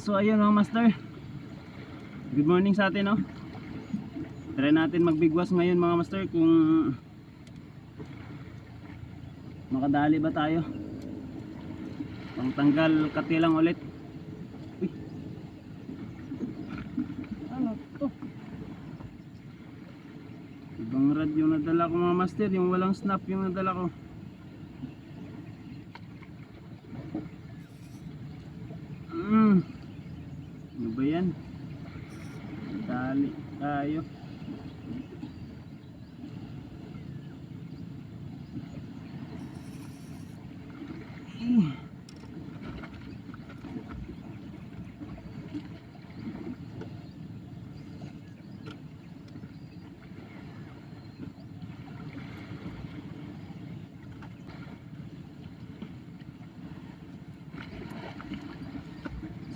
So ayun mga master, good morning sa atin, no? Try natin magbigwas ngayon mga master kung makadali ba tayo. Pangtanggal katilang ulit. Uy. Ano to? Ibang rad yung nadala ko mga master, yung walang snap yung nadala ko. Ano ba yan? Dali tayo.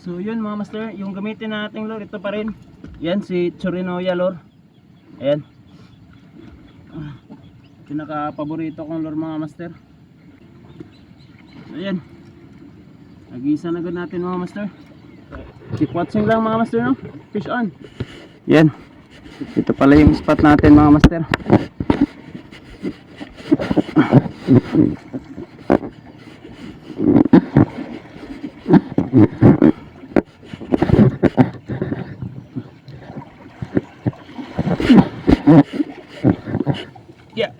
So yun mga master, yung gamitin nating lure, ito pa rin. Yan si Chorinoya lure. Ayan. Pinaka paborito kong lure mga master. So ayan. Nag-iisa na agad natin mga master. Keep watching lang mga master, no? Fish on. Yan. Ito pala yung spot natin mga master. Yeah.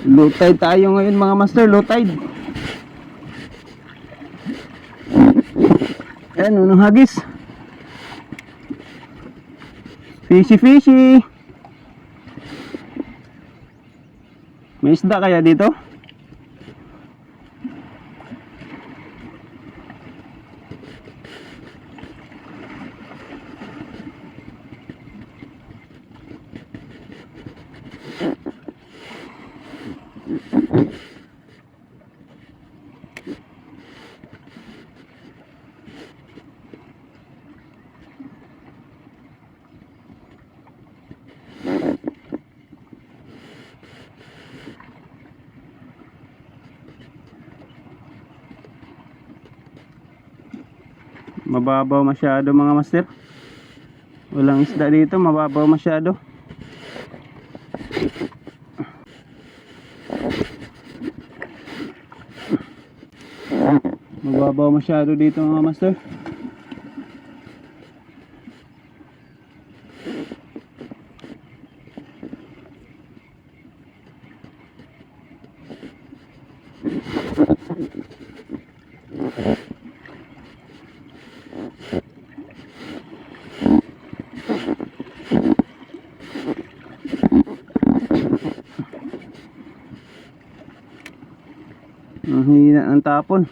Low tide tayo ngayon mga master, low tide. Ayan, unang hagis. Fishy fishy. May isda kaya dito? Mababaw masyado mga master. Walang isda dito, mababaw masyado. Mababaw masyado dito mga master. Ang hina ng tapon.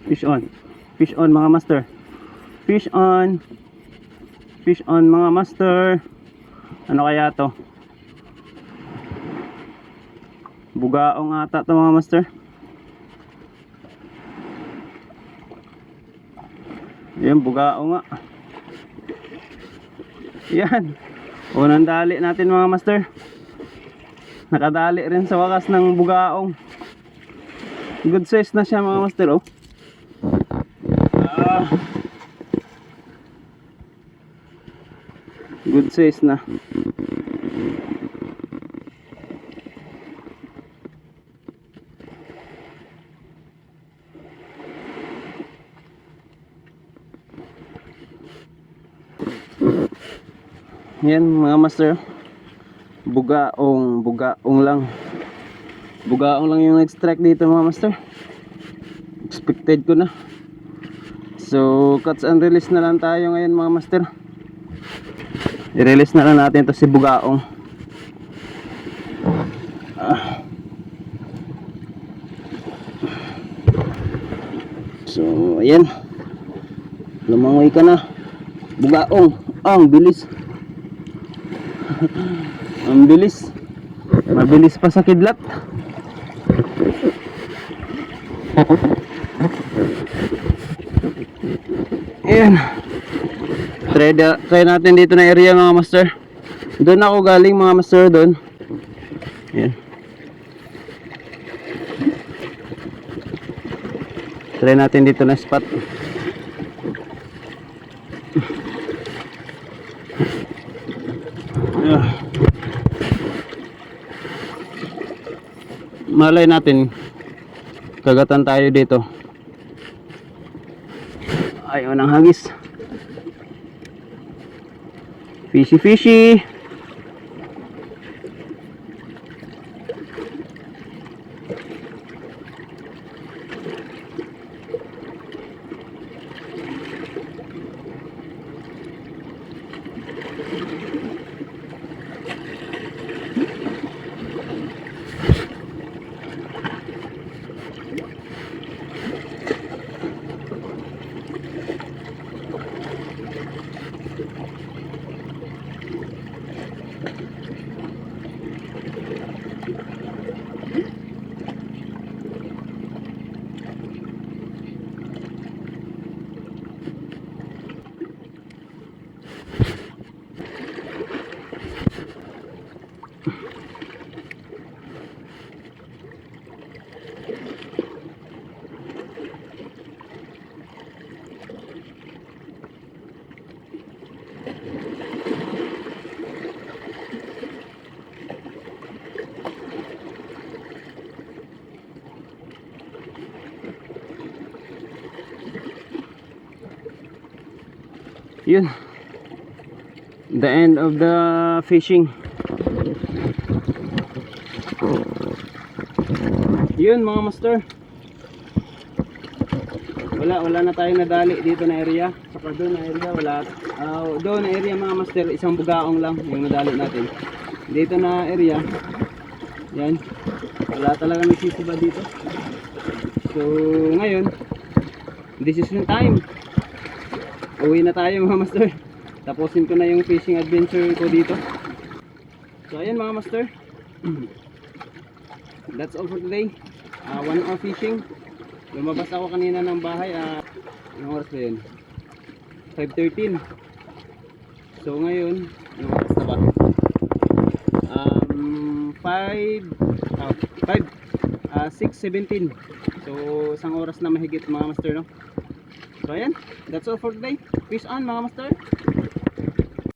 Fish on. Fish on mga master. Fish on. Fish on mga master. Ano kaya to? Bugaong ata to mga master. Yan, bugaong nga. Yan. Unang dali natin mga master. Nakadali rin sa wakas ng bugaong. Good size na siya mga master, oh. Good size na. Yan mga master. Bugaong lang. Bugaong lang yung nag-strike dito mga master. Expected ko na. So catch and release na lang tayo ngayon mga master. I-release na lang natin ito si bugaong. So ayan, lumangoy ka na bugaong. Ang bilis. Ang bilis. Mabilis pa sa kidlat. Ayan. Try natin dito na area mga master. Doon ako galing mga master doon. Ayan. Try natin dito na spot. Malay natin kagatan tayo dito. Ayaw ng hagis. Fishy fishy. Yun, the end of the fishing. Yun mga master, wala na tayong nadali dito na area. Saka doon na area wala. Doon na area mga master, isang bugaong lang yung nadali natin. Dito na area, yan, wala talaga nagsisiba dito. So ngayon, decision time. Uwi na tayo mga master. Tapusin ko na yung fishing adventure ko dito. So ayan mga master. That's all for today. 1 hour fishing. Lumabas ako kanina ng bahay. Anong oras ba yun? 5:13. So ngayon, anong oras na ba? 6:17. So isang oras na mahigit mga master, no? So ayan, that's all for today. Peace on mga master.